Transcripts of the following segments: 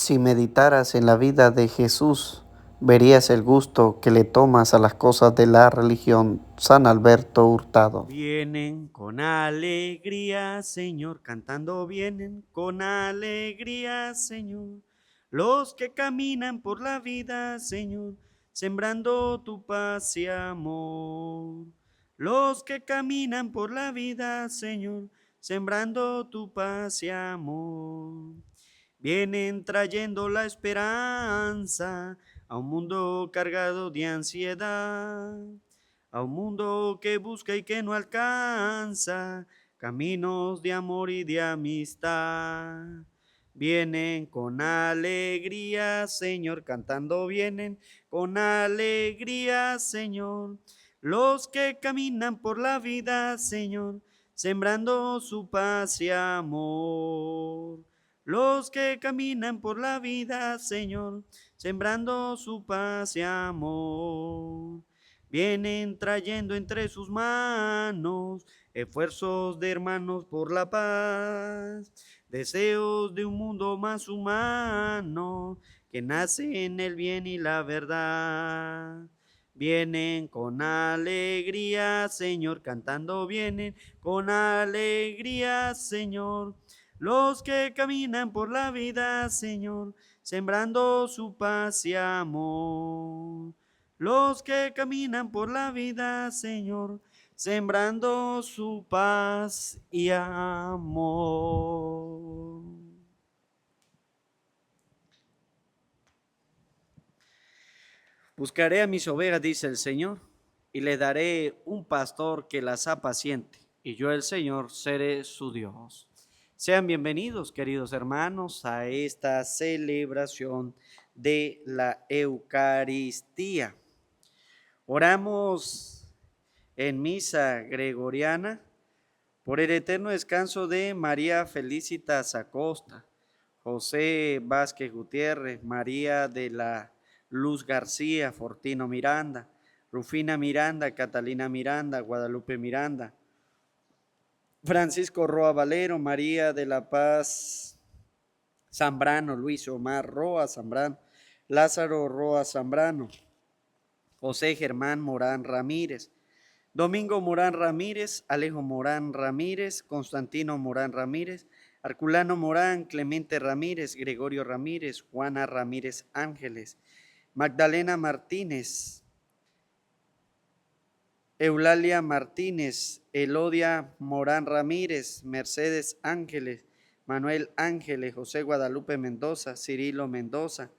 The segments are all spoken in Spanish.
Si meditaras en la vida de Jesús, verías el gusto que le tomas a las cosas de la religión. San Alberto Hurtado. Vienen con alegría, Señor, cantando vienen con alegría, Señor. Los que caminan por la vida, Señor, sembrando tu paz y amor. Los que caminan por la vida, Señor, sembrando tu paz y amor. Vienen trayendo la esperanza a un mundo cargado de ansiedad, a un mundo que busca y que no alcanza caminos de amor y de amistad. Vienen con alegría, Señor, cantando vienen con alegría, Señor. Los que caminan por la vida, Señor, sembrando su paz y amor. Los que caminan por la vida, Señor, sembrando su paz y amor. Vienen trayendo entre sus manos esfuerzos de hermanos por la paz, deseos de un mundo más humano que nace en el bien y la verdad. Vienen con alegría, Señor, cantando vienen con alegría, Señor. Los que caminan por la vida, Señor, sembrando su paz y amor. Los que caminan por la vida, Señor, sembrando su paz y amor. Buscaré a mis ovejas, dice el Señor, y le daré un pastor que las apaciente, y yo el Señor seré su Dios. Sean bienvenidos, queridos hermanos, a esta celebración de la Eucaristía. Oramos en misa gregoriana por el eterno descanso de María Felicitas Acosta, José Vázquez Gutiérrez, María de la Luz García, Fortino Miranda, Rufina Miranda, Catalina Miranda, Guadalupe Miranda, Francisco Roa Valero, María de la Paz Zambrano, Luis Omar Roa Zambrano, Lázaro Roa Zambrano, José Germán Morán Ramírez, Domingo Morán Ramírez, Alejo Morán Ramírez, Constantino Morán Ramírez, Arculano Morán, Clemente Ramírez, Gregorio Ramírez, Juana Ramírez Ángeles, Magdalena Martínez, Eulalia Martínez, Elodia Morán Ramírez, Mercedes Ángeles, Manuel Ángeles, José Guadalupe Mendoza, Cirilo Mendoza,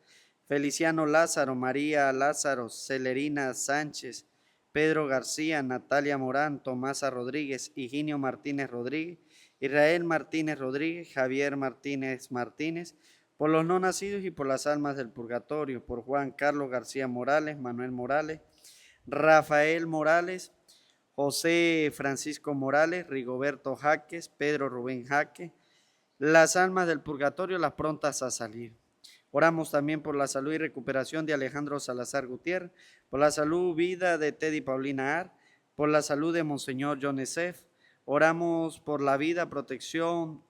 Feliciano Lázaro, María Lázaro, Celerina Sánchez, Pedro García, Natalia Morán, Tomasa Rodríguez, Higinio Martínez Rodríguez, Israel Martínez Rodríguez, Javier Martínez Martínez, por los no nacidos y por las almas del purgatorio, por Juan Carlos García Morales, Manuel Morales, Rafael Morales, José Francisco Morales, Rigoberto Jaques, Pedro Rubén Jaque, las almas del purgatorio, las prontas a salir. Oramos también por la salud y recuperación de Alejandro Salazar Gutiérrez, por la salud, vida de Teddy Paulina Ar, por la salud de Monseñor John Esef. Oramos por la vida, protección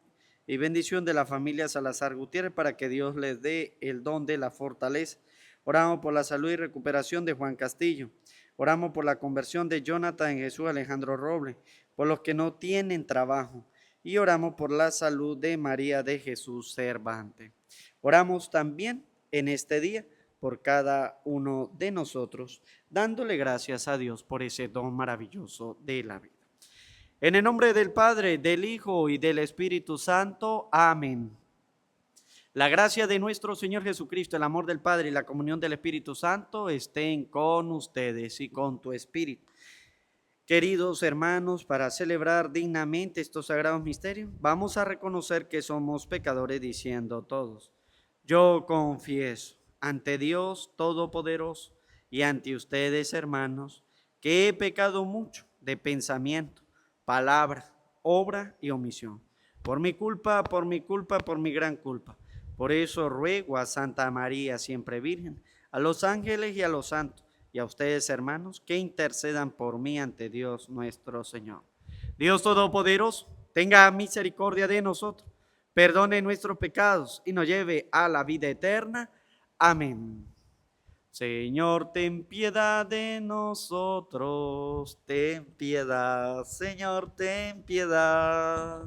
y bendición de la familia Salazar Gutiérrez para que Dios les dé el don de la fortaleza. Oramos por la salud y recuperación de Juan Castillo. Oramos por la conversión de Jonathan Jesús Alejandro Robles, por los que no tienen trabajo. Y oramos por la salud de María de Jesús Cervantes. Oramos también en este día por cada uno de nosotros, dándole gracias a Dios por ese don maravilloso de la vida. En el nombre del Padre, del Hijo y del Espíritu Santo. Amén. La gracia de nuestro Señor Jesucristo, el amor del Padre y la comunión del Espíritu Santo estén con ustedes y con tu espíritu. Queridos hermanos, para celebrar dignamente estos sagrados misterios, vamos a reconocer que somos pecadores diciendo todos: yo confieso ante Dios Todopoderoso y ante ustedes, hermanos, que he pecado mucho de pensamiento, palabra, obra y omisión. Por mi culpa, por mi culpa, por mi gran culpa. Por eso ruego a Santa María, siempre Virgen, a los ángeles y a los santos, y a ustedes, hermanos, que intercedan por mí ante Dios nuestro Señor. Dios Todopoderoso, tenga misericordia de nosotros, perdone nuestros pecados y nos lleve a la vida eterna. Amén. Señor, ten piedad de nosotros, ten piedad, Señor, ten piedad.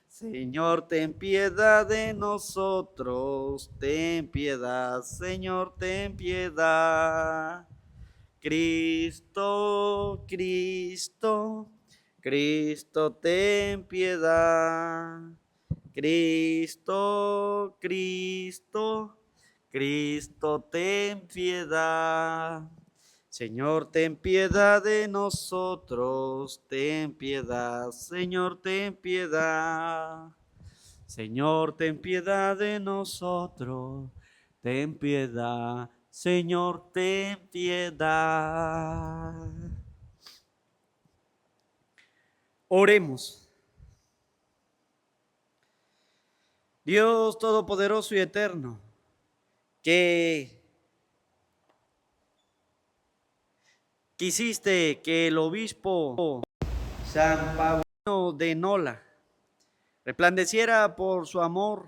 Señor, ten piedad de nosotros, ten piedad, Señor, ten piedad. Cristo, Cristo, Cristo, ten piedad. Cristo, Cristo, Cristo, ten piedad. Señor, ten piedad de nosotros, ten piedad, Señor, ten piedad. Señor, ten piedad de nosotros, ten piedad, Señor, ten piedad. Oremos. Dios Todopoderoso y Eterno, que quisiste que el obispo San Paulino de Nola resplandeciera por su amor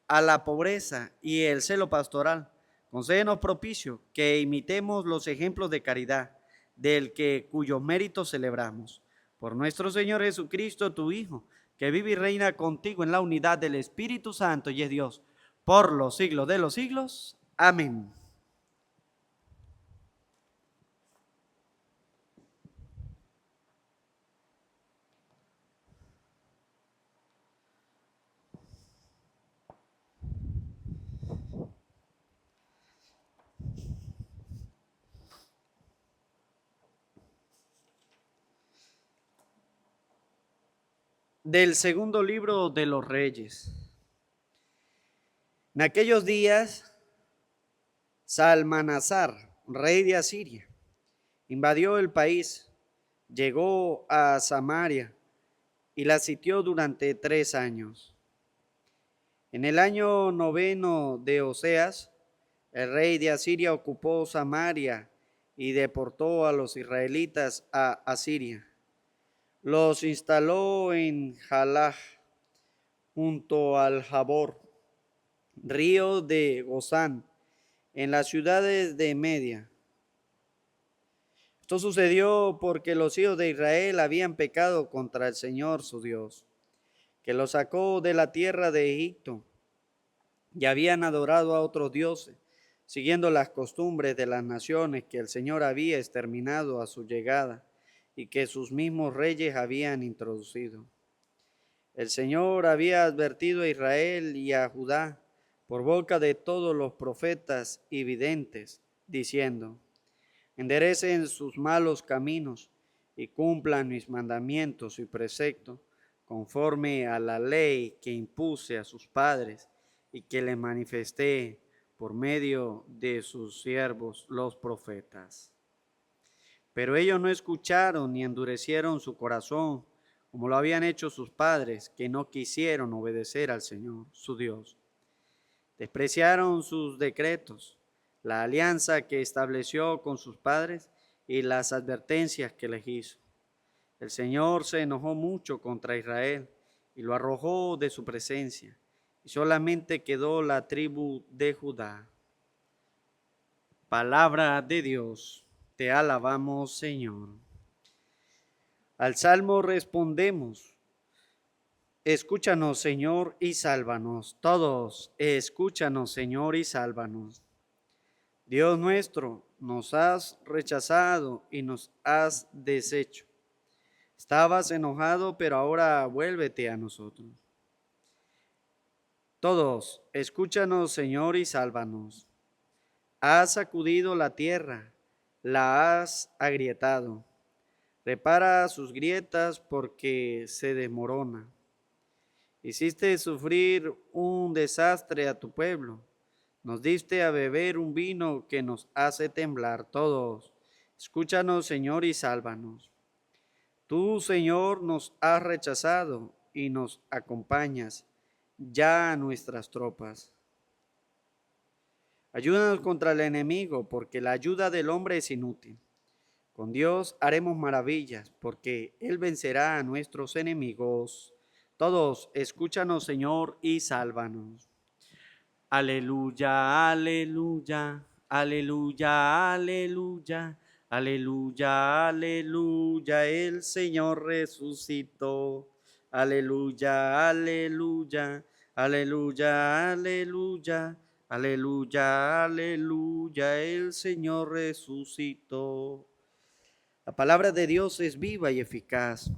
a la pobreza y el celo pastoral, concédenos propicio que imitemos los ejemplos de caridad del cuyo mérito celebramos. Por nuestro Señor Jesucristo, tu Hijo, que vive y reina contigo en la unidad del Espíritu Santo y es Dios, por los siglos de los siglos. Amén. Del segundo libro de los Reyes. En aquellos días, Salmanasar, rey de Asiria, invadió el país, llegó a Samaria y la sitió durante 3 años. En el año 9 de Oseas, el rey de Asiria ocupó Samaria y deportó a los israelitas a Asiria. Los instaló en Jalaj, junto al Jabor, río de Gozán, en las ciudades de Media. Esto sucedió porque los hijos de Israel habían pecado contra el Señor su Dios, que los sacó de la tierra de Egipto, y habían adorado a otros dioses, siguiendo las costumbres de las naciones que el Señor había exterminado a su llegada y que sus mismos reyes habían introducido. El Señor había advertido a Israel y a Judá por boca de todos los profetas y videntes, diciendo: enderecen sus malos caminos y cumplan mis mandamientos y preceptos, conforme a la ley que impuse a sus padres y que les manifesté por medio de sus siervos los profetas. Pero ellos no escucharon ni endurecieron su corazón, como lo habían hecho sus padres, que no quisieron obedecer al Señor, su Dios. Despreciaron sus decretos, la alianza que estableció con sus padres y las advertencias que les hizo. El Señor se enojó mucho contra Israel y lo arrojó de su presencia, y solamente quedó la tribu de Judá. Palabra de Dios, te alabamos, Señor. Al salmo respondemos: escúchanos, Señor, y sálvanos. Todos, escúchanos, Señor, y sálvanos. Dios nuestro, nos has rechazado y nos has deshecho. Estabas enojado, pero ahora vuélvete a nosotros. Todos, escúchanos, Señor, y sálvanos. Has sacudido la tierra, la has agrietado. Repara sus grietas porque se desmorona. Hiciste sufrir un desastre a tu pueblo. Nos diste a beber un vino que nos hace temblar. Todos, escúchanos, Señor, y sálvanos. Tú, Señor, nos has rechazado y nos acompañas ya a nuestras tropas. Ayúdanos contra el enemigo, porque la ayuda del hombre es inútil. Con Dios haremos maravillas, porque Él vencerá a nuestros enemigos. Todos, escúchanos, Señor, y sálvanos. Aleluya, aleluya, aleluya, aleluya, aleluya, aleluya, el Señor resucitó. Aleluya, aleluya, aleluya, aleluya, aleluya, aleluya, el Señor resucitó. La palabra de Dios es viva y eficaz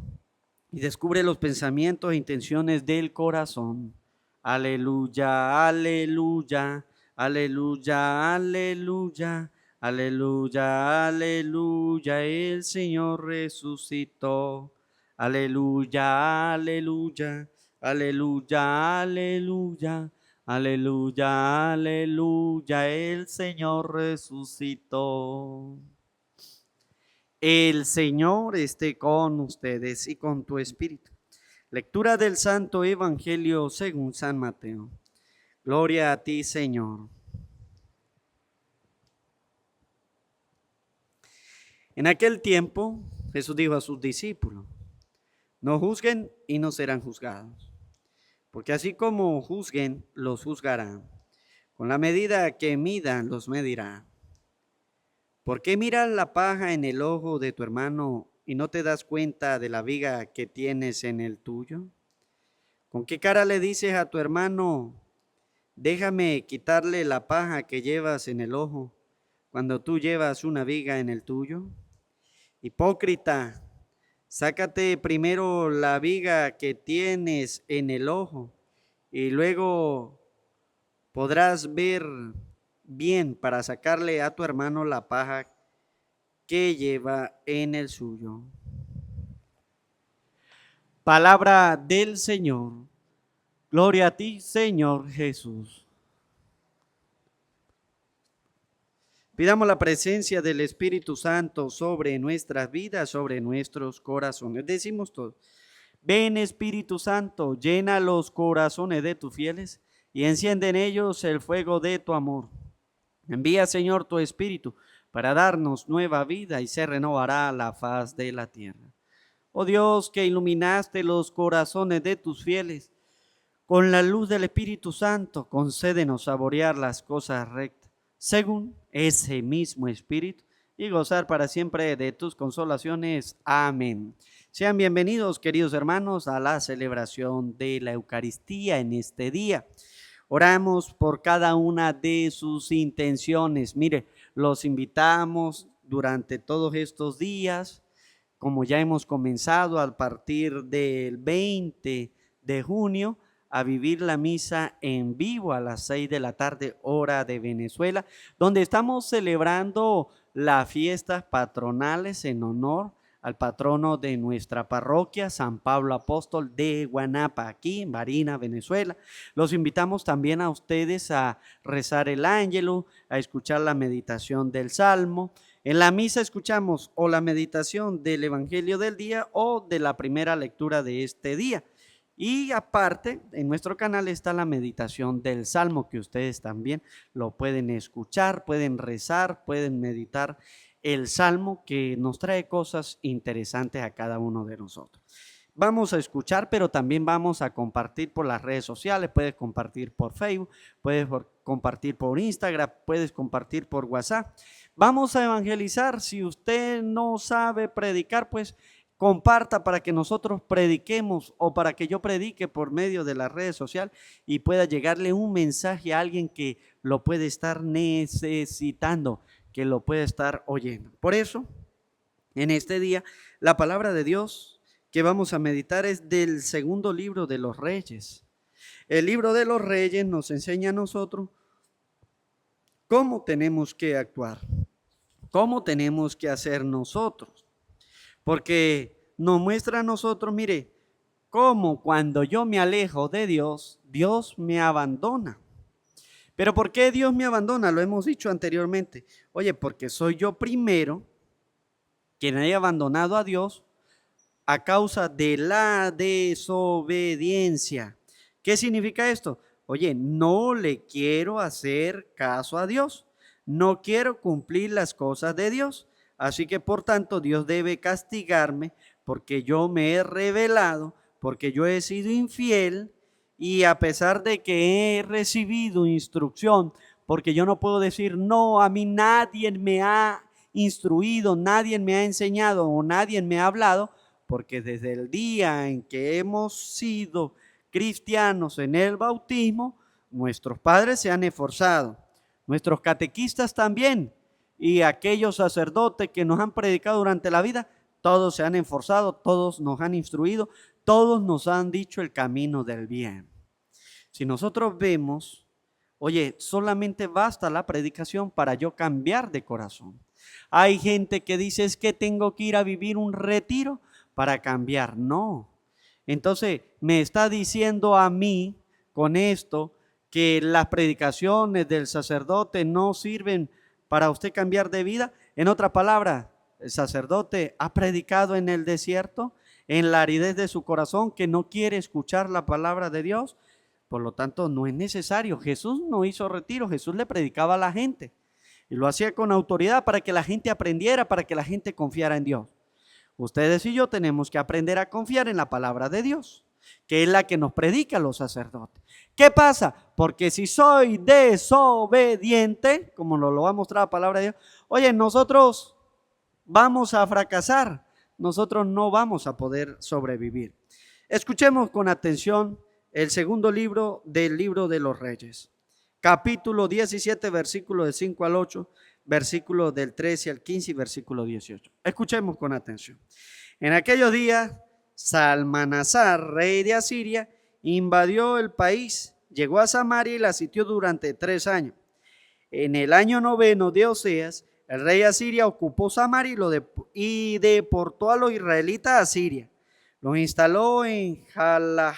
y descubre los pensamientos e intenciones del corazón. Aleluya, aleluya, aleluya, aleluya, aleluya, aleluya, el Señor resucitó. Aleluya, aleluya, aleluya, aleluya, aleluya, aleluya, el Señor resucitó. El Señor esté con ustedes y con tu espíritu. Lectura del Santo Evangelio según San Mateo. Gloria a ti, Señor. En aquel tiempo, Jesús dijo a sus discípulos: no juzguen y no serán juzgados, porque así como juzguen, los juzgarán. Con la medida que midan, los medirá. ¿Por qué miras la paja en el ojo de tu hermano y no te das cuenta de la viga que tienes en el tuyo? ¿Con qué cara le dices a tu hermano: déjame quitarle la paja que llevas en el ojo, cuando tú llevas una viga en el tuyo? Hipócrita, sácate primero la viga que tienes en el ojo y luego podrás ver bien para sacarle a tu hermano la paja que lleva en el suyo. Palabra del Señor. Gloria a ti, Señor Jesús. Pidamos la presencia del Espíritu Santo sobre nuestras vidas, sobre nuestros corazones. Decimos todos: ven, Espíritu Santo, llena los corazones de tus fieles y enciende en ellos el fuego de tu amor. Envía, Señor, tu Espíritu para darnos nueva vida y se renovará la faz de la tierra. Oh Dios, que iluminaste los corazones de tus fieles, con la luz del Espíritu Santo, concédenos saborear las cosas rectas, según ese mismo Espíritu, y gozar para siempre de tus consolaciones. Amén. Sean bienvenidos, queridos hermanos, a la celebración de la Eucaristía en este día. Oramos por cada una de sus intenciones. Mire, los invitamos durante todos estos días, como ya hemos comenzado a partir del 20 de junio, a vivir la misa en vivo a las 6 de la tarde, hora de Venezuela, donde estamos celebrando las fiestas patronales en honor al patrono de nuestra parroquia, San Pablo Apóstol de Guanapa, aquí en Barinas, Venezuela. Los invitamos también a ustedes a rezar el Ángelus, a escuchar la meditación del Salmo. En la misa escuchamos o la meditación del Evangelio del día o de la primera lectura de este día. Y aparte, en nuestro canal está la meditación del Salmo, que ustedes también lo pueden escuchar, pueden rezar, pueden meditar el Salmo, que nos trae cosas interesantes a cada uno de nosotros. Vamos a escuchar, pero también vamos a compartir por las redes sociales. Puedes compartir por Facebook, puedes compartir por Instagram, puedes compartir por WhatsApp. Vamos a evangelizar. Si usted no sabe predicar, pues comparta para que nosotros prediquemos o para que yo predique por medio de las redes sociales y pueda llegarle un mensaje a alguien que lo puede estar necesitando, que lo puede estar oyendo. Por eso, en este día, la palabra de Dios que vamos a meditar es del segundo libro de los Reyes. El libro de los Reyes nos enseña a nosotros cómo tenemos que actuar, cómo tenemos que hacer nosotros. Porque nos muestra a nosotros, mire, cómo cuando yo me alejo de Dios, Dios me abandona. Pero ¿por qué Dios me abandona? Lo hemos dicho anteriormente. Oye, porque soy yo primero quien haya abandonado a Dios a causa de la desobediencia. ¿Qué significa esto? Oye, no le quiero hacer caso a Dios. No quiero cumplir las cosas de Dios. Así que por tanto Dios debe castigarme porque yo me he rebelado porque yo he sido infiel y a pesar de que he recibido instrucción, porque yo no puedo decir, no, a mí nadie me ha instruido, nadie me ha enseñado o nadie me ha hablado, porque desde el día en que hemos sido cristianos en el bautismo, nuestros padres se han esforzado, nuestros catequistas también, y aquellos sacerdotes que nos han predicado durante la vida, todos se han esforzado, todos nos han instruido, todos nos han dicho el camino del bien. Si nosotros vemos, oye, solamente basta la predicación para yo cambiar de corazón. Hay gente que dice, es que tengo que ir a vivir un retiro para cambiar. No. Entonces, me está diciendo a mí con esto que las predicaciones del sacerdote no sirven para usted cambiar de vida. En otras palabras, el sacerdote ha predicado en el desierto, en la aridez de su corazón, que no quiere escuchar la palabra de Dios. Por lo tanto, no es necesario. Jesús no hizo retiro, Jesús le predicaba a la gente. Y lo hacía con autoridad para que la gente aprendiera, para que la gente confiara en Dios. Ustedes y yo tenemos que aprender a confiar en la palabra de Dios, que es la que nos predica los sacerdotes. ¿Qué pasa? Porque si soy desobediente, como nos lo va a mostrar la palabra de Dios, oye, nosotros vamos a fracasar, nosotros no vamos a poder sobrevivir. Escuchemos con atención el segundo libro del libro de los Reyes, capítulo 17, versículos del 5 al 8, versículos del 13 al 15 y versículo 18. Escuchemos con atención. En aquellos días, Salmanasar, rey de Asiria, invadió el país, llegó a Samaria y la sitió durante 3 años. En el año 9 de Oseas, el rey de Asiria ocupó Samaria y deportó a los israelitas a Siria. Los instaló en Jalaj,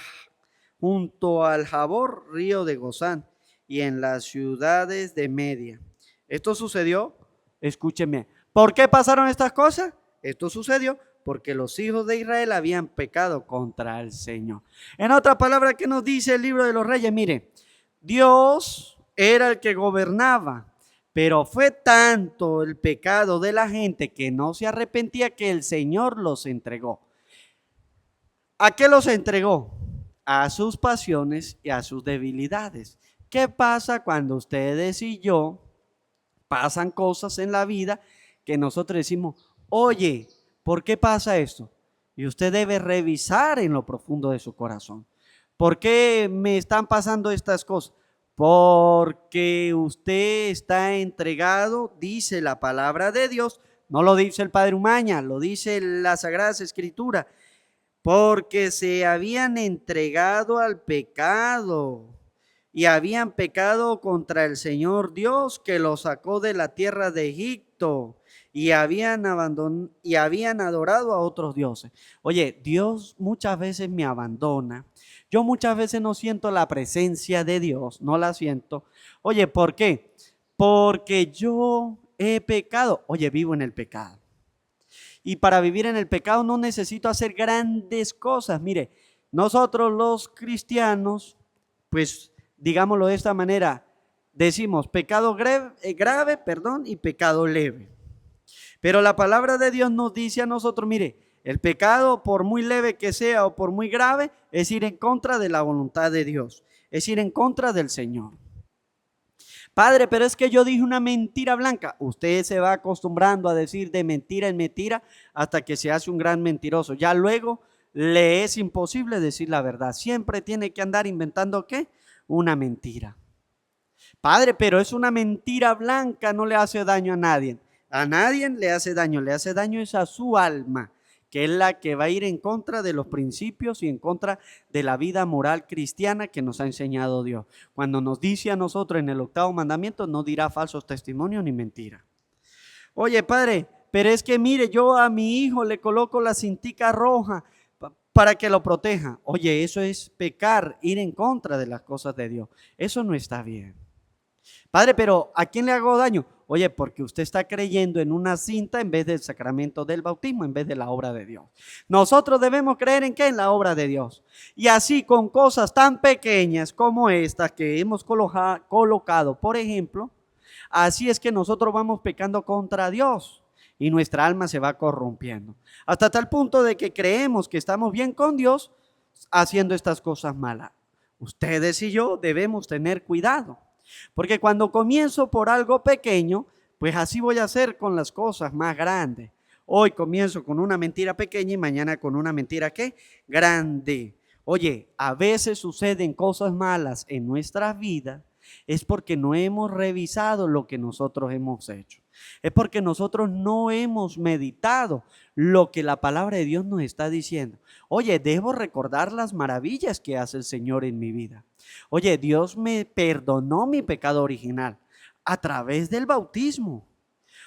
junto al Jabor, río de Gozán, y en las ciudades de Media. Esto sucedió, escúcheme, ¿por qué pasaron estas cosas? Esto sucedió porque los hijos de Israel habían pecado contra el Señor. En otras palabras, ¿qué nos dice el libro de los Reyes? Mire, Dios era el que gobernaba, pero fue tanto el pecado de la gente que no se arrepentía que el Señor los entregó. ¿A qué los entregó? A sus pasiones y a sus debilidades. ¿Qué pasa cuando ustedes y yo pasan cosas en la vida que nosotros decimos, oye, ¿por qué pasa esto? Y usted debe revisar en lo profundo de su corazón. ¿Por qué me están pasando estas cosas? Porque usted está entregado, dice la palabra de Dios, no lo dice el Padre Umaña, lo dice la Sagrada Escritura, porque se habían entregado al pecado y habían pecado contra el Señor Dios que los sacó de la tierra de Egipto y habían adorado a otros dioses. Oye, Dios muchas veces me abandona. Yo muchas veces no siento la presencia de Dios, no la siento. Oye, ¿por qué? Porque yo he pecado. Oye, vivo en el pecado. Y para vivir en el pecado no necesito hacer grandes cosas. Mire, nosotros los cristianos, pues digámoslo de esta manera, decimos pecado grave, y pecado leve. Pero la palabra de Dios nos dice a nosotros, mire, el pecado, por muy leve que sea o por muy grave, es ir en contra de la voluntad de Dios, es ir en contra del Señor. Padre, pero es que yo dije una mentira blanca. Usted se va acostumbrando a decir de mentira en mentira hasta que se hace un gran mentiroso. Ya luego le es imposible decir la verdad. Siempre tiene que andar inventando ¿qué? Una mentira. Padre, pero es una mentira blanca, no le hace daño a nadie. A nadie le hace daño es a su alma, que es la que va a ir en contra de los principios y en contra de la vida moral cristiana que nos ha enseñado Dios. Cuando nos dice a nosotros en el 8º mandamiento, no dirá falsos testimonios ni mentira. Oye, padre, pero es que mire, yo a mi hijo le coloco la cintica roja para que lo proteja. Oye, eso es pecar, ir en contra de las cosas de Dios. Eso no está bien. Padre, pero ¿a quién le hago daño? Oye, porque usted está creyendo en una cinta en vez del sacramento del bautismo, en vez de la obra de Dios. Nosotros debemos creer en ¿qué? En la obra de Dios. Y así con cosas tan pequeñas como estas que hemos colocado, por ejemplo, así es que nosotros vamos pecando contra Dios y nuestra alma se va corrompiendo. Hasta tal punto de que creemos que estamos bien con Dios, haciendo estas cosas malas. Ustedes y yo debemos tener cuidado, porque cuando comienzo por algo pequeño, pues así voy a hacer con las cosas más grandes. Hoy comienzo con una mentira pequeña y mañana con una mentira, ¿qué? Grande. Oye, a veces suceden cosas malas en nuestras vidas, es porque no hemos revisado lo que nosotros hemos hecho. Es porque nosotros no hemos meditado lo que la palabra de Dios nos está diciendo. Oye, debo recordar las maravillas que hace el Señor en mi vida. Oye, Dios me perdonó mi pecado original a través del bautismo.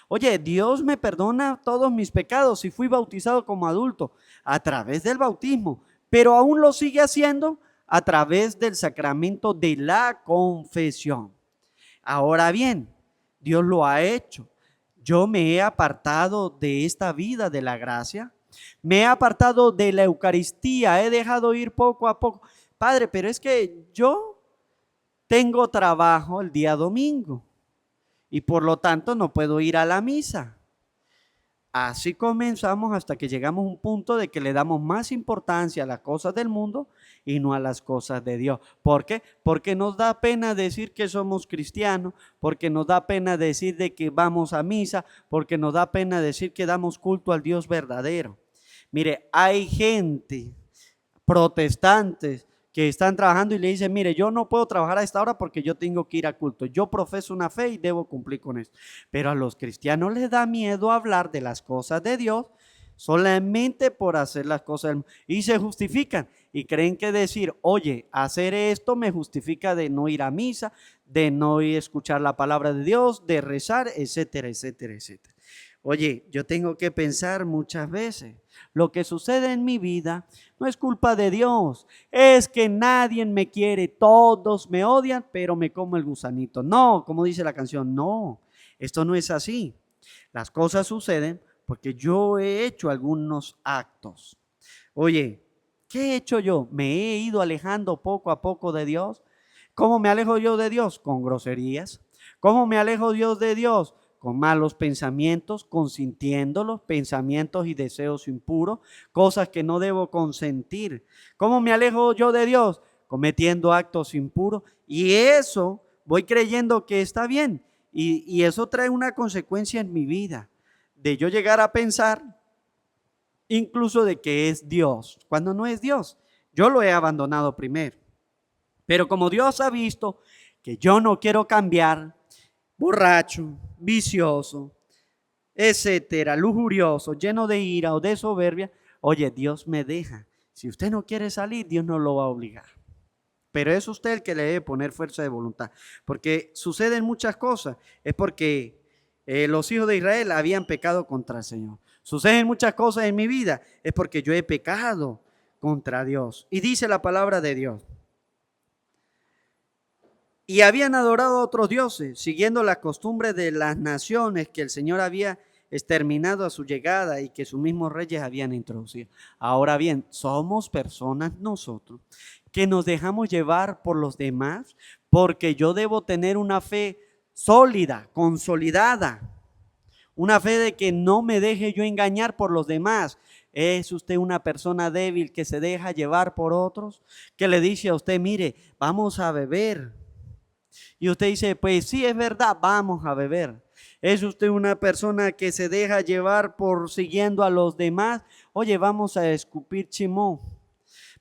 Oye, Dios me perdona todos mis pecados si fui bautizado como adulto a través del bautismo, pero aún lo sigue haciendo a través del sacramento de la confesión. Ahora bien, Dios lo ha hecho. Yo me he apartado de esta vida de la gracia, me he apartado de la Eucaristía, he dejado ir poco a poco. Padre, pero es que yo tengo trabajo el día domingo y por lo tanto no puedo ir a la misa. Así comenzamos hasta que llegamos a un punto de que le damos más importancia a las cosas del mundo y no a las cosas de Dios. ¿Por qué? Porque nos da pena decir que somos cristianos, porque nos da pena decir de que vamos a misa, porque nos da pena decir que damos culto al Dios verdadero. Mire, hay gente, protestantes, que están trabajando y le dicen, mire, yo no puedo trabajar a esta hora porque yo tengo que ir a culto. Yo profeso una fe y debo cumplir con esto. Pero a los cristianos les da miedo hablar de las cosas de Dios solamente por hacer las cosas y se justifican y creen que decir, oye, hacer esto me justifica de no ir a misa, de no ir a escuchar la palabra de Dios, de rezar, etcétera, etcétera, etcétera. Oye, yo tengo que pensar muchas veces, lo que sucede en mi vida no es culpa de Dios, es que nadie me quiere, todos me odian, pero me como el gusanito. No, como dice la canción, no, esto no es así. Las cosas suceden porque yo he hecho algunos actos. Oye, ¿qué he hecho yo? Me he ido alejando poco a poco de Dios. ¿Cómo me alejo yo de Dios? Con groserías. ¿Cómo me alejo Dios de Dios? Con malos pensamientos, consintiéndolos, pensamientos y deseos impuros, cosas que no debo consentir. ¿Cómo me alejo yo de Dios? Cometiendo actos impuros. Y eso voy creyendo que está bien. Y eso trae una consecuencia en mi vida, de yo llegar a pensar incluso de que es Dios, cuando no es Dios. Yo lo he abandonado primero. Pero como Dios ha visto que yo no quiero cambiar, borracho, vicioso, etcétera, lujurioso, lleno de ira o de soberbia, oye, Dios me deja. Si usted no quiere salir, Dios no lo va a obligar. Pero es usted el que le debe poner fuerza de voluntad. Porque suceden muchas cosas. Es porque los hijos de Israel habían pecado contra el Señor. Suceden muchas cosas en mi vida. Es porque yo he pecado contra Dios. Y dice la palabra de Dios. Y habían adorado a otros dioses, siguiendo las costumbres de las naciones que el Señor había exterminado a su llegada y que sus mismos reyes habían introducido. Ahora bien, somos personas nosotros que nos dejamos llevar por los demás, porque yo debo tener una fe sólida, consolidada, una fe de que no me deje yo engañar por los demás. ¿Es usted una persona débil que se deja llevar por otros? Que le dice a usted, mire, vamos a beber. Y usted dice, pues sí, es verdad, vamos a beber. ¿Es usted una persona que se deja llevar por siguiendo a los demás? Oye, vamos a escupir chimó,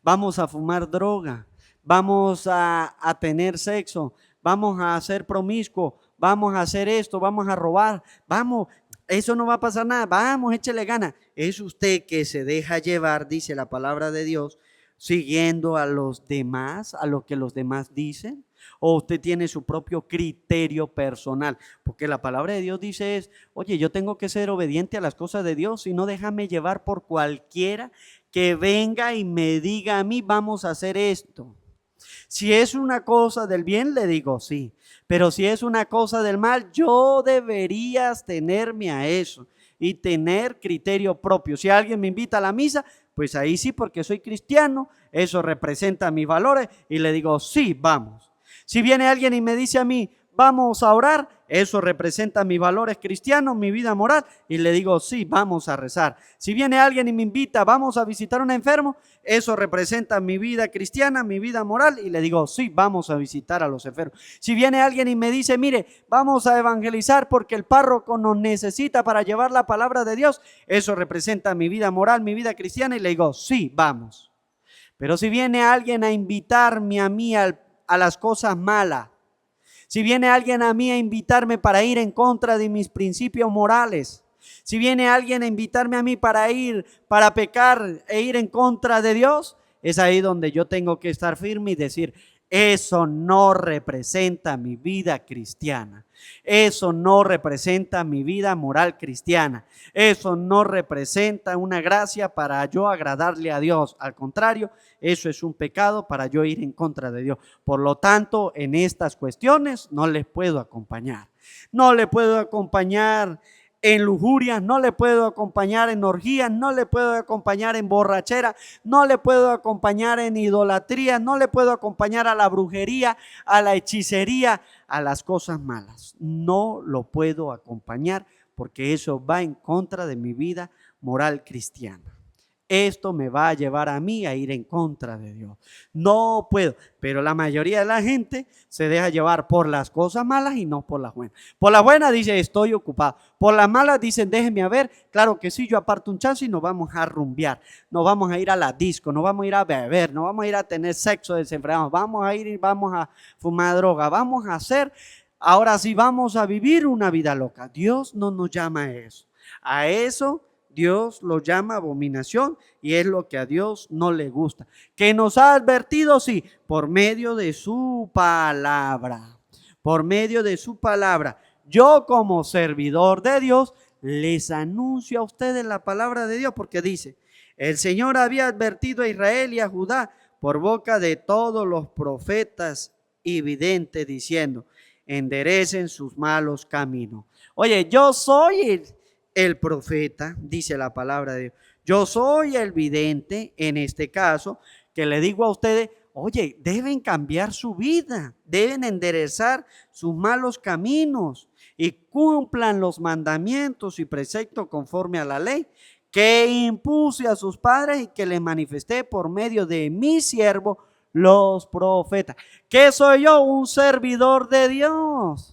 vamos a fumar droga, vamos a tener sexo, vamos a ser promiscuos, vamos a hacer esto, vamos a robar, vamos, eso no va a pasar nada, vamos, échele ganas. ¿Es usted que se deja llevar, dice la palabra de Dios, siguiendo a los demás, a lo que los demás dicen? ¿O usted tiene su propio criterio personal? Porque la palabra de Dios dice es, oye, yo tengo que ser obediente a las cosas de Dios y no déjame llevar por cualquiera que venga y me diga a mí, vamos a hacer esto. Si es una cosa del bien, le digo sí. Pero si es una cosa del mal, yo debería tenerme a eso y tener criterio propio. Si alguien me invita a la misa, pues ahí sí, porque soy cristiano, eso representa mis valores y le digo sí, vamos. Si viene alguien y me dice a mí, vamos a orar, eso representa mis valores cristianos, mi vida moral, y le digo, sí, vamos a rezar. Si viene alguien y me invita, vamos a visitar a un enfermo, eso representa mi vida cristiana, mi vida moral, y le digo, sí, vamos a visitar a los enfermos. Si viene alguien y me dice, mire, vamos a evangelizar porque el párroco nos necesita para llevar la palabra de Dios, eso representa mi vida moral, mi vida cristiana, y le digo, sí, vamos. Pero si viene alguien a invitarme a mí a las cosas malas, si viene alguien a mí a invitarme para ir en contra de mis principios morales, si viene alguien a invitarme a mí para pecar e ir en contra de Dios, es ahí donde yo tengo que estar firme y decir, eso no representa mi vida cristiana. Eso no representa mi vida moral cristiana. Eso no representa una gracia para yo agradarle a Dios. Al contrario, eso es un pecado para yo ir en contra de Dios. Por lo tanto, en estas cuestiones no les puedo acompañar. No le puedo acompañar en lujurias, no le puedo acompañar en orgías, no le puedo acompañar en borrachera, no le puedo acompañar en idolatría, no le puedo acompañar a la brujería, a la hechicería, a las cosas malas. No lo puedo acompañar porque eso va en contra de mi vida moral cristiana. Esto me va a llevar a mí a ir en contra de Dios. No puedo, pero la mayoría de la gente se deja llevar por las cosas malas y no por las buenas. Por las buenas dice estoy ocupado. Por las malas dicen déjeme a ver. Claro que sí, yo aparto un chance y nos vamos a rumbear. Nos vamos a ir a la disco, nos vamos a ir a beber, nos vamos a ir a tener sexo desenfrenado. Vamos a ir y vamos a fumar droga. Vamos a hacer, ahora sí vamos a vivir una vida loca. Dios no nos llama a eso. A eso Dios lo llama abominación y es lo que a Dios no le gusta. Que nos ha advertido, sí, por medio de su palabra. Por medio de su palabra. Yo como servidor de Dios les anuncio a ustedes la palabra de Dios porque dice, el Señor había advertido a Israel y a Judá por boca de todos los profetas y videntes diciendo, enderecen sus malos caminos. Oye, yo soy el profeta, dice la palabra de Dios. Yo soy el vidente, en este caso, que le digo a ustedes, oye, deben cambiar su vida, deben enderezar sus malos caminos y cumplan los mandamientos y preceptos conforme a la ley que impuse a sus padres y que les manifesté por medio de mi siervo, los profetas. ¿Qué soy yo? Un servidor de Dios.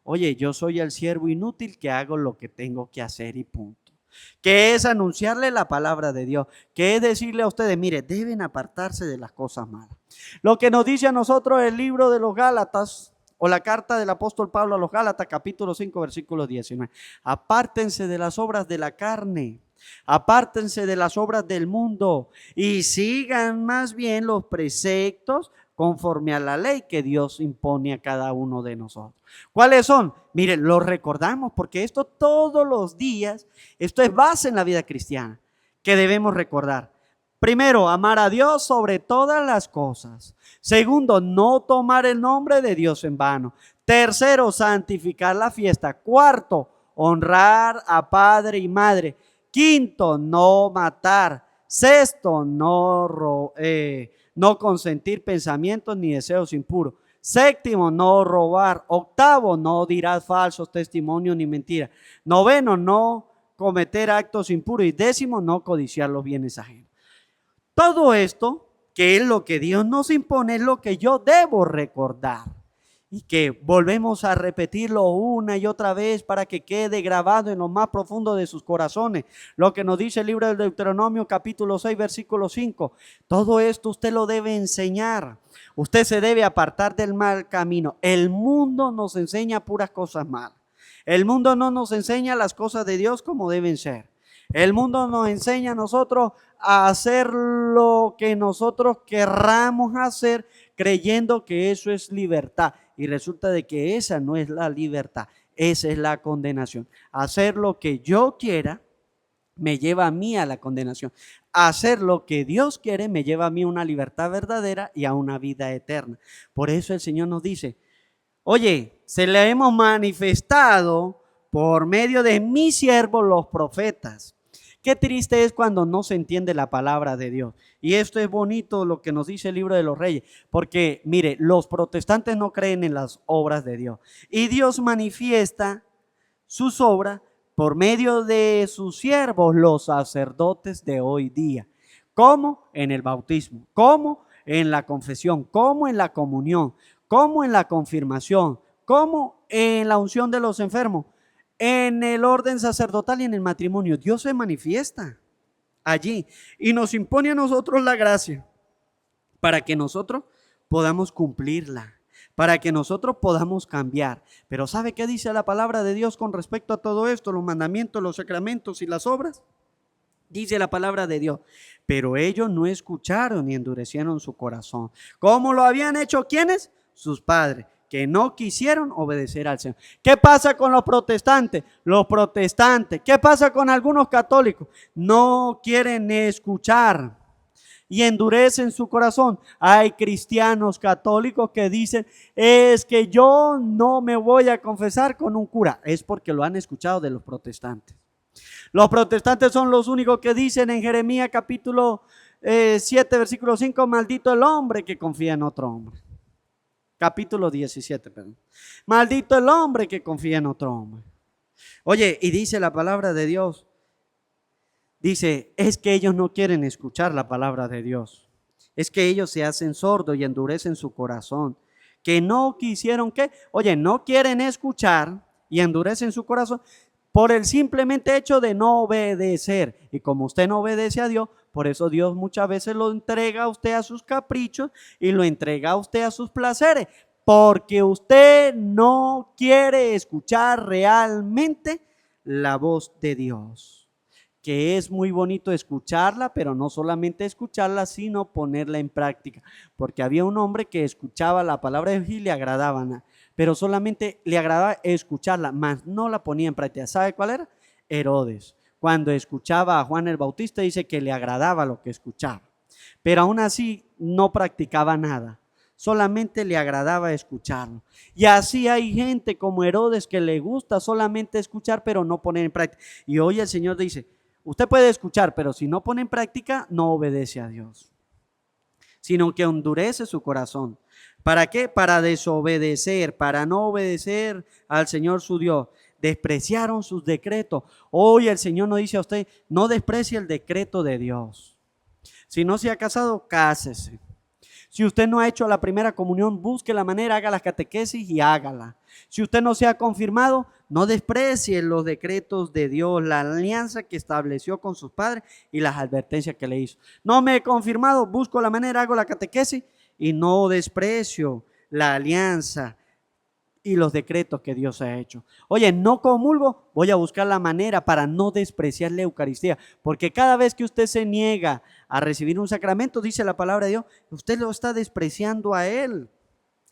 Oye, yo soy el siervo inútil que hago lo que tengo que hacer y punto. Que es anunciarle la palabra de Dios, que es decirle a ustedes, mire, deben apartarse de las cosas malas. Lo que nos dice a nosotros el libro de los Gálatas o la carta del apóstol Pablo a los Gálatas, capítulo 5, versículo 19. Apártense de las obras de la carne. Apártense de las obras del mundo y sigan más bien los preceptos conforme a la ley que Dios impone a cada uno de nosotros. ¿Cuáles son? Miren, los recordamos porque esto todos los días, esto es base en la vida cristiana que debemos recordar. Primero, amar a Dios sobre todas las cosas. Segundo, no tomar el nombre de Dios en vano. Tercero, santificar la fiesta. Cuarto, honrar a padre y madre. Quinto, no matar. Sexto, no consentir pensamientos ni deseos impuros. Séptimo, no robar. Octavo, no dirás falsos testimonios ni mentiras. Noveno, no cometer actos impuros. Y décimo, no codiciar los bienes ajenos. Todo esto, que es lo que Dios nos impone, es lo que yo debo recordar. Y que volvemos a repetirlo una y otra vez para que quede grabado en lo más profundo de sus corazones. Lo que nos dice el libro del Deuteronomio capítulo 6 versículo 5. Todo esto usted lo debe enseñar. Usted se debe apartar del mal camino. El mundo nos enseña puras cosas malas. El mundo no nos enseña las cosas de Dios como deben ser. El mundo nos enseña a nosotros a hacer lo que nosotros querramos hacer creyendo que eso es libertad. Y resulta de que esa no es la libertad, esa es la condenación. Hacer lo que yo quiera me lleva a mí a la condenación. Hacer lo que Dios quiere me lleva a mí a una libertad verdadera y a una vida eterna. Por eso el Señor nos dice, oye, se le hemos manifestado por medio de mis siervos los profetas, Qué triste es cuando no se entiende la palabra de Dios. Y esto es bonito lo que nos dice el libro de los Reyes, porque mire, los protestantes no creen en las obras de Dios. Y Dios manifiesta sus obras por medio de sus siervos, los sacerdotes de hoy día. ¿Cómo? En el bautismo. ¿Cómo? En la confesión. ¿Cómo? En la comunión. ¿Cómo? En la confirmación. ¿Cómo? En la unción de los enfermos. En el orden sacerdotal y en el matrimonio. Dios se manifiesta allí y nos impone a nosotros la gracia para que nosotros podamos cumplirla, para que nosotros podamos cambiar. Pero ¿sabe qué dice la palabra de Dios con respecto a todo esto? Los mandamientos, los sacramentos y las obras. Dice la palabra de Dios, pero ellos no escucharon y endurecieron su corazón. ¿Cómo lo habían hecho quiénes? Sus padres, que no quisieron obedecer al Señor. ¿Qué pasa con los protestantes? Los protestantes. ¿Qué pasa con algunos católicos? No quieren escuchar y endurecen su corazón. Hay cristianos católicos que dicen, es que yo no me voy a confesar con un cura. Es porque lo han escuchado de los protestantes. Los protestantes son los únicos que dicen en Jeremías capítulo 7, versículo 5, maldito el hombre que confía en otro hombre. Capítulo 17, perdón. Maldito el hombre que confía en otro hombre. Oye, y dice la palabra de Dios, dice, es que ellos no quieren escuchar la palabra de Dios. Es que ellos se hacen sordos y endurecen su corazón. Que no quisieron, ¿qué? Oye, no quieren escuchar y endurecen su corazón por el simplemente hecho de no obedecer. Y como usted no obedece a Dios, por eso Dios muchas veces lo entrega a usted a sus caprichos y lo entrega a usted a sus placeres. Porque usted no quiere escuchar realmente la voz de Dios. Que es muy bonito escucharla, pero no solamente escucharla, sino ponerla en práctica. Porque había un hombre que escuchaba la palabra de Dios y le agradaba, pero solamente le agradaba escucharla, mas no la ponía en práctica. ¿Sabe cuál era? Herodes. Cuando escuchaba a Juan el Bautista, dice que le agradaba lo que escuchaba, pero aún así no practicaba nada. Solamente le agradaba escucharlo. Y así hay gente como Herodes que le gusta solamente escuchar, pero no poner en práctica. Y hoy el Señor dice, usted puede escuchar, pero si no pone en práctica, no obedece a Dios, sino que endurece su corazón. ¿Para qué? Para desobedecer, para no obedecer al Señor su Dios. Despreciaron sus decretos. Hoy el Señor nos dice a usted, no desprecie el decreto de Dios. Si no se ha casado, cásese. Si usted no ha hecho la primera comunión, busque la manera, haga la catequesis y hágala. Si usted no se ha confirmado, no desprecie los decretos de Dios, la alianza que estableció con sus padres y las advertencias que le hizo. No me he confirmado, busco la manera, hago la catequesis y no desprecio la alianza y los decretos que Dios ha hecho. Oye, no comulgo, voy a buscar la manera para no despreciar la Eucaristía, porque cada vez que usted se niega a recibir un sacramento, dice la palabra de Dios, usted lo está despreciando a Él.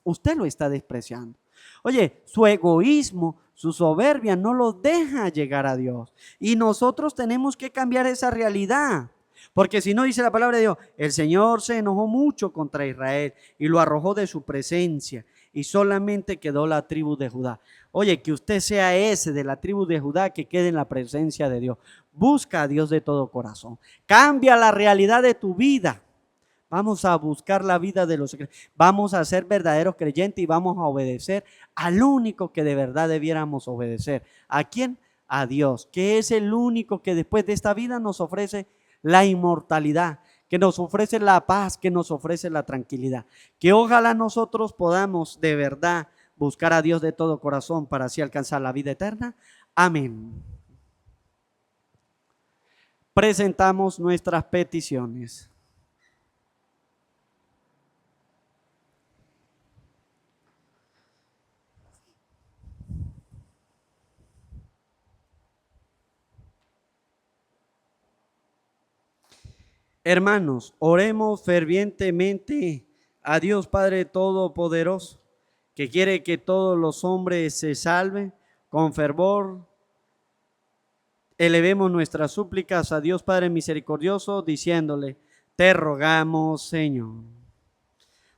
Usted lo está despreciando. Oye, su egoísmo, su soberbia no lo deja llegar a Dios. Y nosotros tenemos que cambiar esa realidad. Porque si no, dice la palabra de Dios, el Señor se enojó mucho contra Israel y lo arrojó de su presencia y solamente quedó la tribu de Judá. Oye, que usted sea ese de la tribu de Judá que quede en la presencia de Dios. Busca a Dios de todo corazón. Cambia la realidad de tu vida. Vamos a buscar la vida de los creyentes. Vamos a ser verdaderos creyentes y vamos a obedecer al único que de verdad debiéramos obedecer. ¿A quién? A Dios, que es el único que después de esta vida nos ofrece la inmortalidad, que nos ofrece la paz, que nos ofrece la tranquilidad. Que ojalá nosotros podamos de verdad buscar a Dios de todo corazón para así alcanzar la vida eterna. Amén. Presentamos nuestras peticiones. Hermanos, oremos fervientemente a Dios Padre Todopoderoso, que quiere que todos los hombres se salven. Con fervor elevemos nuestras súplicas a Dios Padre misericordioso, diciéndole, te rogamos, Señor,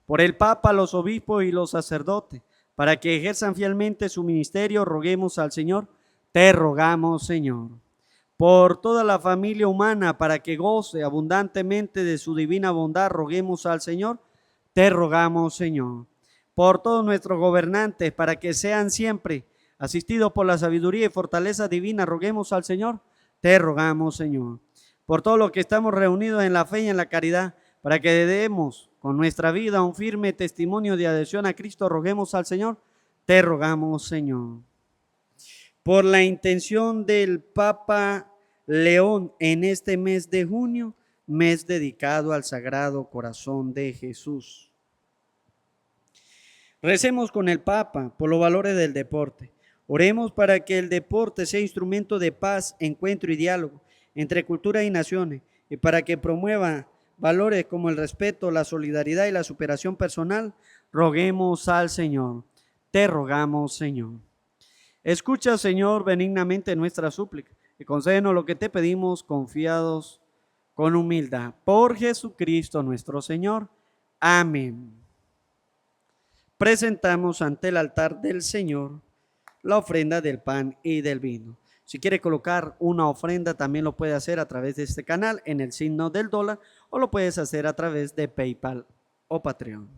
por el Papa, los obispos y los sacerdotes, para que ejerzan fielmente su ministerio, roguemos al Señor, te rogamos, Señor, por toda la familia humana, para que goce abundantemente de su divina bondad, roguemos al Señor. Te rogamos, Señor. Por todos nuestros gobernantes, para que sean siempre asistidos por la sabiduría y fortaleza divina, roguemos al Señor. Te rogamos, Señor. Por todos los que estamos reunidos en la fe y en la caridad, para que demos con nuestra vida un firme testimonio de adhesión a Cristo, roguemos al Señor. Te rogamos, Señor. Por la intención del Papa León en este mes de junio, mes dedicado al Sagrado Corazón de Jesús. Recemos con el Papa por los valores del deporte. Oremos para que el deporte sea instrumento de paz, encuentro y diálogo entre culturas y naciones, y para que promueva valores como el respeto, la solidaridad y la superación personal. Roguemos al Señor. Te rogamos, Señor. Escucha, Señor, benignamente nuestra súplica y concédenos lo que te pedimos confiados con humildad. Por Jesucristo nuestro Señor. Amén. Presentamos ante el altar del Señor la ofrenda del pan y del vino. Si quiere colocar una ofrenda, también lo puede hacer a través de este canal en el signo del dólar, o lo puedes hacer a través de PayPal o Patreon.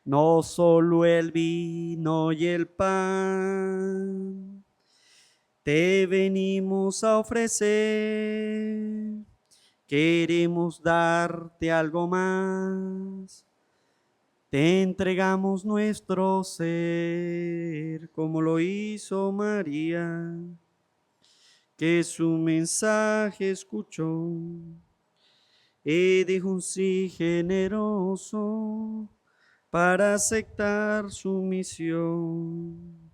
No solo el vino y el pan te venimos a ofrecer, queremos darte algo más. Te entregamos nuestro ser, como lo hizo María, que su mensaje escuchó y dijo un sí generoso para aceptar su misión.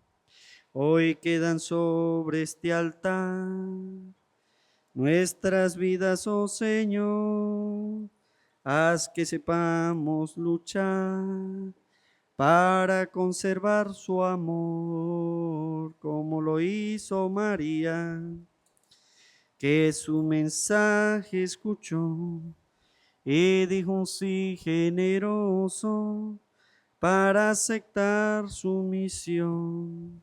Hoy quedan sobre este altar nuestras vidas, oh Señor. Haz que sepamos luchar para conservar su amor, como lo hizo María, que su mensaje escuchó y dijo un sí generoso para aceptar su misión,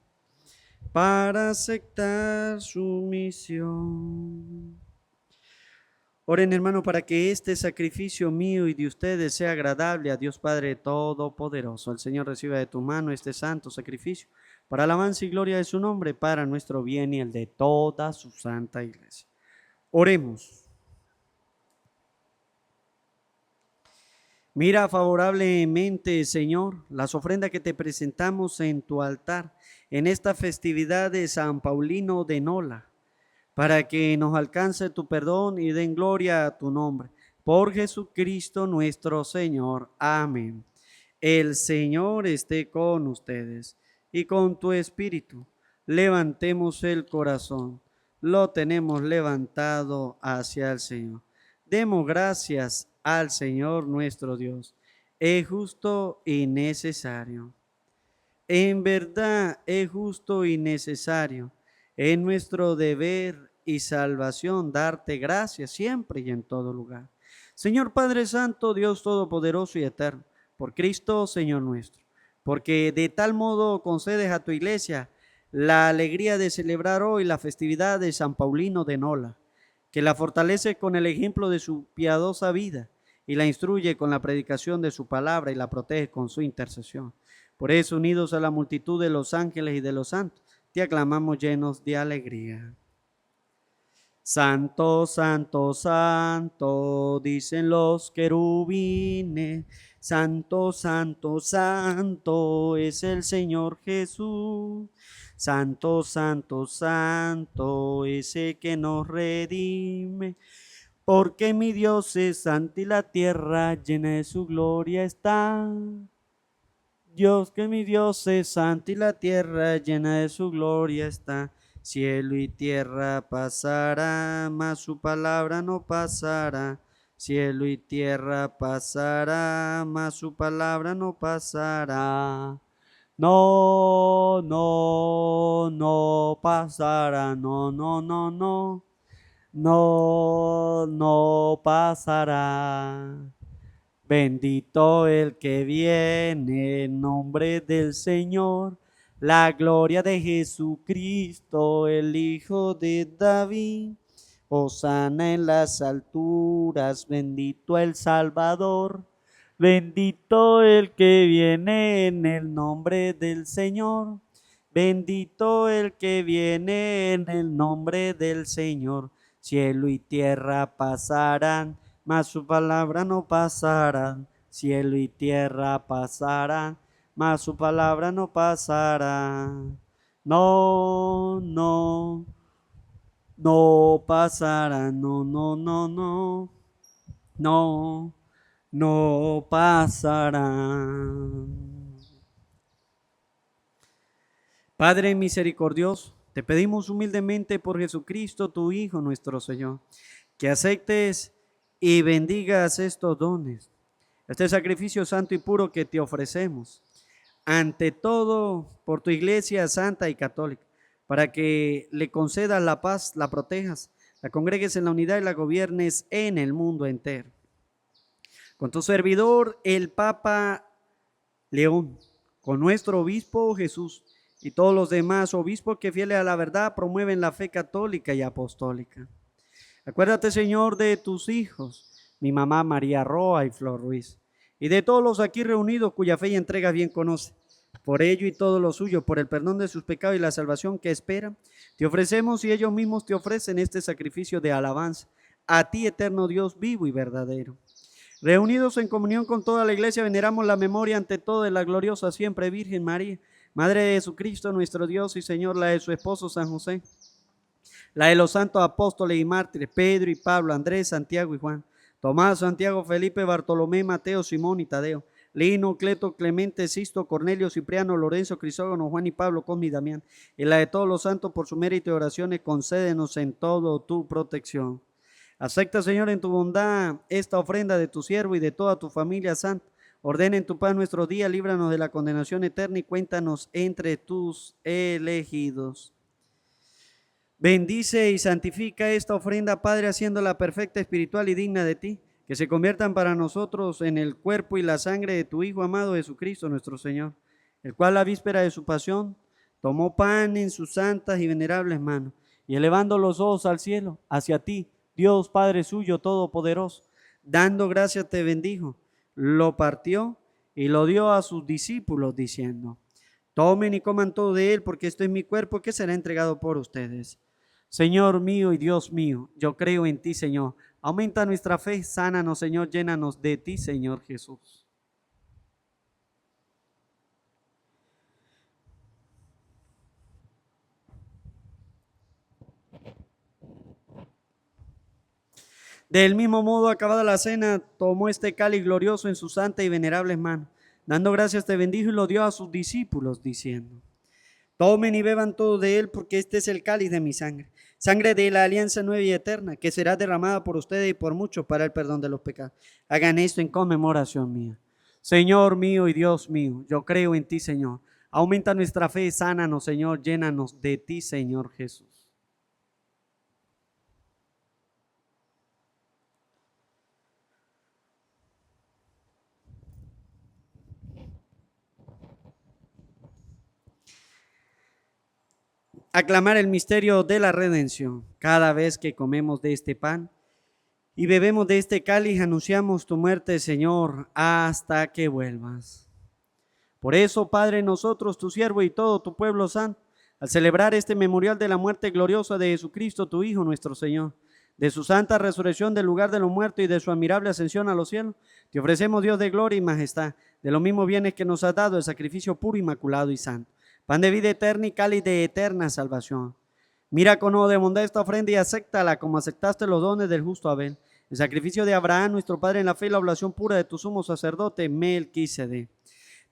para aceptar su misión. Oren, hermano, para que este sacrificio mío y de ustedes sea agradable a Dios Padre Todopoderoso. El Señor reciba de tu mano este santo sacrificio para alabanza y gloria de su nombre, para nuestro bien y el de toda su santa iglesia. Oremos. Mira favorablemente, Señor, las ofrendas que te presentamos en tu altar en esta festividad de San Paulino de Nola, para que nos alcance tu perdón y den gloria a tu nombre. Por Jesucristo nuestro Señor. Amén. El Señor esté con ustedes y con tu espíritu. Levantemos el corazón. Lo tenemos levantado hacia el Señor. Demos gracias al Señor nuestro Dios. Es justo y necesario. En verdad es justo y necesario. Es nuestro deber y salvación darte gracias siempre y en todo lugar. Señor Padre Santo, Dios Todopoderoso y Eterno, por Cristo, Señor nuestro, porque de tal modo concedes a tu iglesia la alegría de celebrar hoy la festividad de San Paulino de Nola, que la fortalece con el ejemplo de su piadosa vida y la instruye con la predicación de su palabra y la protege con su intercesión. Por eso, unidos a la multitud de los ángeles y de los santos, te aclamamos llenos de alegría. Santo, santo, santo, dicen los querubines. Santo, santo, santo es el Señor Jesús. Santo, santo, santo, ese que nos redime. Porque mi Dios es santo y la tierra llena de su gloria está. Dios, que mi Dios es santo y la tierra llena de su gloria está. Cielo y tierra pasará, mas su palabra no pasará. Cielo y tierra pasará, mas su palabra no pasará. No, no, no pasará, no, no, no, no. No, no pasará. Bendito el que viene en nombre del Señor, la gloria de Jesucristo, el Hijo de David. Hosana en las alturas, bendito el Salvador. Bendito el que viene en el nombre del Señor. Bendito el que viene en el nombre del Señor. Cielo y tierra pasarán, mas su palabra no pasará. Cielo y tierra pasarán, mas su palabra no pasará. No, no, no pasará, no, no, no, no, no, no pasará. Padre misericordioso, te pedimos humildemente por Jesucristo, tu Hijo, nuestro Señor, que aceptes y bendigas estos dones, este sacrificio santo y puro que te ofrecemos, ante todo por tu Iglesia santa y católica, para que le concedas la paz, la protejas, la congregues en la unidad y la gobiernes en el mundo entero. Con tu servidor, el Papa León, con nuestro obispo Jesús y todos los demás obispos que fieles a la verdad promueven la fe católica y apostólica. Acuérdate, Señor, de tus hijos, mi mamá María Roa y Flor Ruiz, y de todos los aquí reunidos cuya fe y entrega bien conoce. Por ello y todo lo suyo, por el perdón de sus pecados y la salvación que esperan, te ofrecemos y ellos mismos te ofrecen este sacrificio de alabanza, a ti, eterno Dios vivo y verdadero. Reunidos en comunión con toda la iglesia, veneramos la memoria ante todo de la gloriosa siempre Virgen María, Madre de Jesucristo, nuestro Dios y Señor, la de su esposo San José, la de los santos apóstoles y mártires, Pedro y Pablo, Andrés, Santiago y Juan, Tomás, Santiago, Felipe, Bartolomé, Mateo, Simón y Tadeo, Lino, Cleto, Clemente, Sisto, Cornelio, Cipriano, Lorenzo, Crisógono, Juan y Pablo, Cosme y Damián, y la de todos los santos por su mérito y oraciones, concédenos en todo tu protección. Acepta, Señor, en tu bondad esta ofrenda de tu siervo y de toda tu familia santa. Ordena en tu paz nuestros días, líbranos de la condenación eterna y cuéntanos entre tus elegidos. Bendice y santifica esta ofrenda, Padre, haciéndola perfecta, espiritual y digna de ti, que se conviertan para nosotros en el cuerpo y la sangre de tu Hijo amado Jesucristo nuestro Señor, el cual a la víspera de su pasión tomó pan en sus santas y venerables manos, y elevando los ojos al cielo, hacia ti, Dios Padre suyo todopoderoso, dando gracias te bendijo, lo partió y lo dio a sus discípulos diciendo: tomen y coman todo de él, porque esto es mi cuerpo que será entregado por ustedes. Señor mío y Dios mío, yo creo en ti, Señor. Aumenta nuestra fe, sánanos, Señor, llénanos de ti, Señor Jesús. Del mismo modo, acabada la cena, tomó este cáliz glorioso en sus santas y venerables manos. Dando gracias te bendijo y lo dio a sus discípulos, diciendo: tomen y beban todo de él, porque este es el cáliz de mi sangre, sangre de la alianza nueva y eterna, que será derramada por ustedes y por muchos para el perdón de los pecados. Hagan esto en conmemoración mía. Señor mío y Dios mío, yo creo en ti, Señor. Aumenta nuestra fe, sánanos, Señor, llénanos de ti, Señor Jesús. Aclamar el misterio de la redención. Cada vez que comemos de este pan y bebemos de este cáliz, anunciamos tu muerte, Señor, hasta que vuelvas. Por eso, Padre, nosotros, tu siervo y todo tu pueblo santo, al celebrar este memorial de la muerte gloriosa de Jesucristo, tu Hijo, nuestro Señor, de su santa resurrección del lugar de los muertos y de su admirable ascensión a los cielos, te ofrecemos, Dios de gloria y majestad, de los mismos bienes que nos has dado, el sacrificio puro, inmaculado y santo, pan de vida eterna y cáliz de eterna salvación. Mira con ojo de bondad esta ofrenda y acéptala como aceptaste los dones del justo Abel, el sacrificio de Abraham, nuestro Padre, en la fe y la oblación pura de tu sumo sacerdote Melquisedec.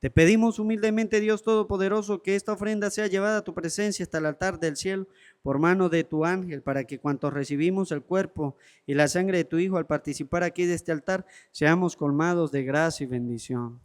Te pedimos humildemente, Dios Todopoderoso, que esta ofrenda sea llevada a tu presencia hasta el altar del cielo por mano de tu ángel, para que cuantos recibimos el cuerpo y la sangre de tu Hijo al participar aquí de este altar, seamos colmados de gracia y bendición.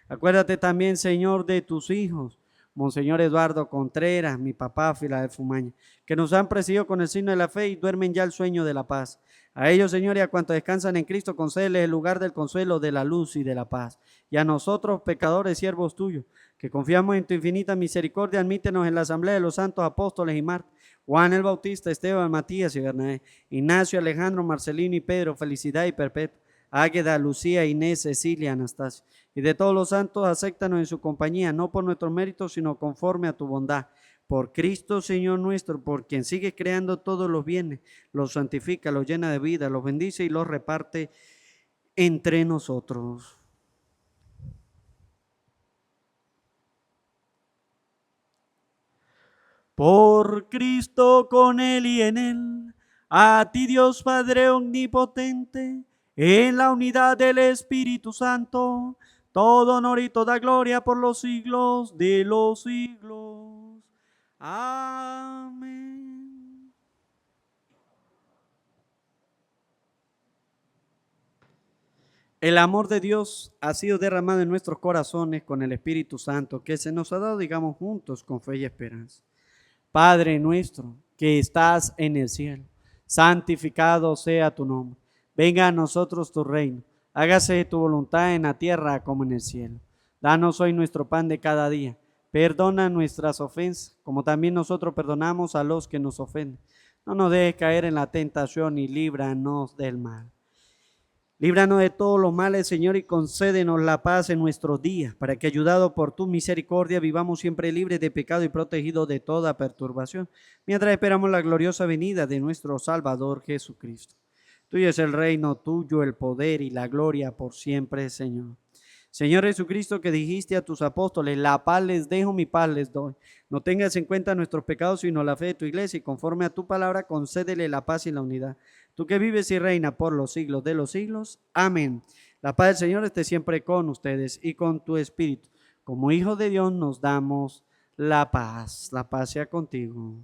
Acuérdate también, Señor, de tus hijos, Monseñor Eduardo Contreras, mi papá Filadelfo Umaña, que nos han presidido con el signo de la fe y duermen ya el sueño de la paz. A ellos, Señor, y a cuantos descansan en Cristo, concédeles el lugar del consuelo, de la luz y de la paz. Y a nosotros, pecadores, siervos tuyos, que confiamos en tu infinita misericordia, admítenos en la asamblea de los santos apóstoles y mártires, Juan el Bautista, Esteban, Matías y Bernabé, Ignacio, Alejandro, Marcelino y Pedro, felicidad y perpetua, Águeda, Lucía, Inés, Cecilia, Anastasia, y de todos los santos, acéptanos en su compañía, no por nuestros méritos, sino conforme a tu bondad. Por Cristo, Señor nuestro, por quien sigue creando todos los bienes, los santifica, los llena de vida, los bendice y los reparte entre nosotros. Por Cristo, con Él y en Él, a ti Dios Padre omnipotente, en la unidad del Espíritu Santo, todo honor y toda gloria por los siglos de los siglos. Amén. El amor de Dios ha sido derramado en nuestros corazones con el Espíritu Santo que se nos ha dado, digamos, juntos con fe y esperanza. Padre nuestro que estás en el cielo, santificado sea tu nombre. Venga a nosotros tu reino. Hágase tu voluntad en la tierra como en el cielo. Danos hoy nuestro pan de cada día. Perdona nuestras ofensas, como también nosotros perdonamos a los que nos ofenden. No nos dejes caer en la tentación y líbranos del mal. Líbranos de todos los males, Señor, y concédenos la paz en nuestros días, para que, ayudados por tu misericordia, vivamos siempre libres de pecado y protegidos de toda perturbación, mientras esperamos la gloriosa venida de nuestro Salvador Jesucristo. Tuyo es el reino, tuyo el poder y la gloria por siempre, Señor. Señor Jesucristo, que dijiste a tus apóstoles, la paz les dejo, mi paz les doy. No tengas en cuenta nuestros pecados, sino la fe de tu iglesia, y conforme a tu palabra, concédele la paz y la unidad. Tú que vives y reinas por los siglos de los siglos. Amén. La paz del Señor esté siempre con ustedes y con tu espíritu. Como hijos de Dios nos damos la paz. La paz sea contigo.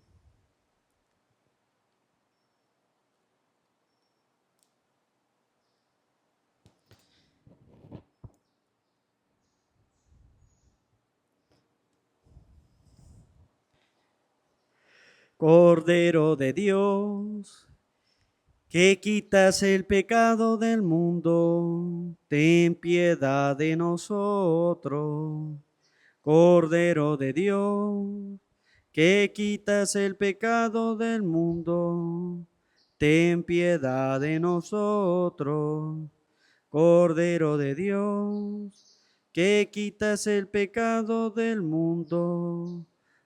Cordero de Dios, que quitas el pecado del mundo, ten piedad de nosotros. Cordero de Dios, que quitas el pecado del mundo, ten piedad de nosotros. Cordero de Dios, que quitas el pecado del mundo,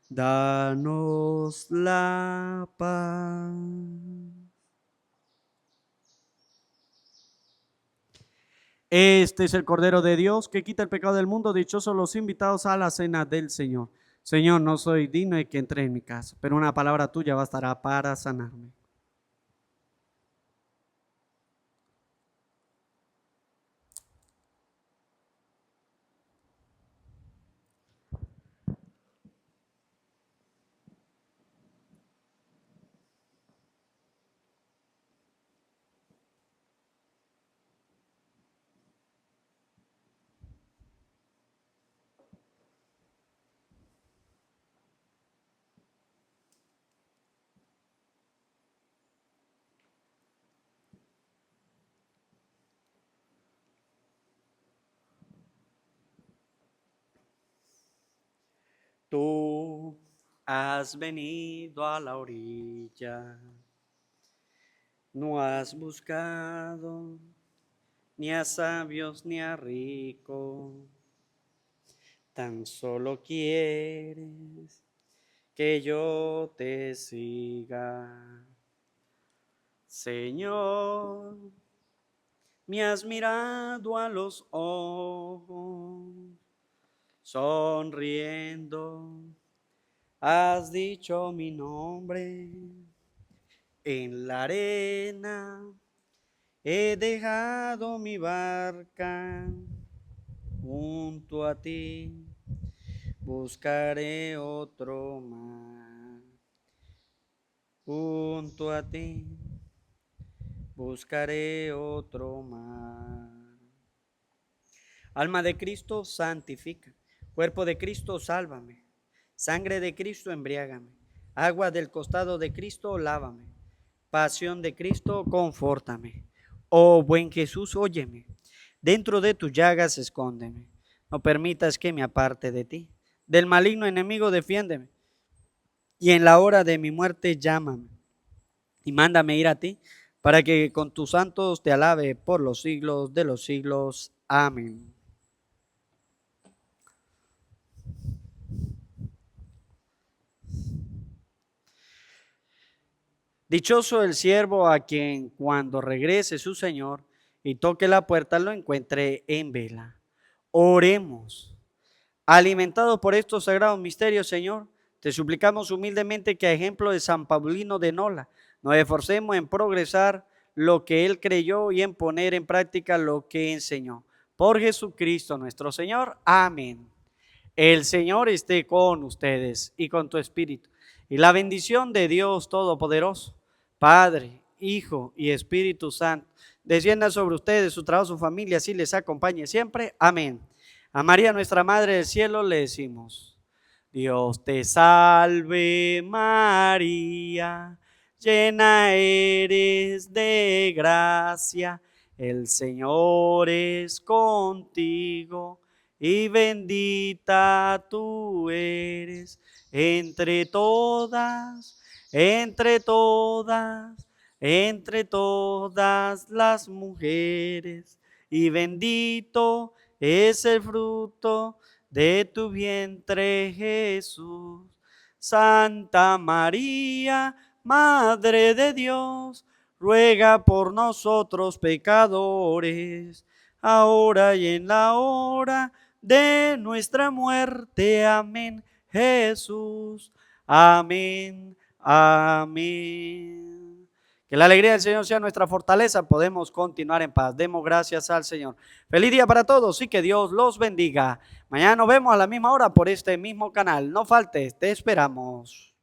danos la paz. Este es el Cordero de Dios que quita el pecado del mundo. Dichosos los invitados a la cena del Señor. Señor, no soy digno de que entre en mi casa, pero una palabra tuya bastará para sanarme. Tú has venido a la orilla, no has buscado ni a sabios ni a ricos, tan solo quieres que yo te siga. Señor, me has mirado a los ojos, sonriendo, has dicho mi nombre. En la arena he dejado mi barca, junto a ti buscaré otro mar. Junto a ti buscaré otro mar. Alma de Cristo, santifica. Cuerpo de Cristo, sálvame. Sangre de Cristo, embriágame. Agua del costado de Cristo, lávame. Pasión de Cristo, confórtame. Oh buen Jesús, óyeme. Dentro de tus llagas escóndeme. No permitas que me aparte de ti. Del maligno enemigo defiéndeme. Y en la hora de mi muerte llámame. Y mándame ir a ti, para que con tus santos te alabe por los siglos de los siglos. Amén. Dichoso el siervo a quien cuando regrese su Señor y toque la puerta lo encuentre en vela. Oremos. Alimentados por estos sagrados misterios, Señor, te suplicamos humildemente que a ejemplo de San Paulino de Nola nos esforcemos en progresar lo que él creyó y en poner en práctica lo que enseñó. Por Jesucristo nuestro Señor. Amén. El Señor esté con ustedes y con tu espíritu. Y la bendición de Dios Todopoderoso, Padre, Hijo y Espíritu Santo, descienda sobre ustedes, su trabajo, su familia, así les acompañe siempre. Amén. A María, nuestra Madre del Cielo, le decimos: Dios te salve María, llena eres de gracia, el Señor es contigo y bendita tú eres entre todas, entre todas, entre todas las mujeres, y bendito es el fruto de tu vientre, Jesús. Santa María, Madre de Dios, ruega por nosotros pecadores, ahora y en la hora de nuestra muerte. Amén, Jesús. Amén, amén. Que la alegría del Señor sea nuestra fortaleza. Podemos continuar en paz. Demos gracias al Señor. Feliz día para todos y que Dios los bendiga. Mañana nos vemos a la misma hora por este mismo canal. No faltes, te esperamos.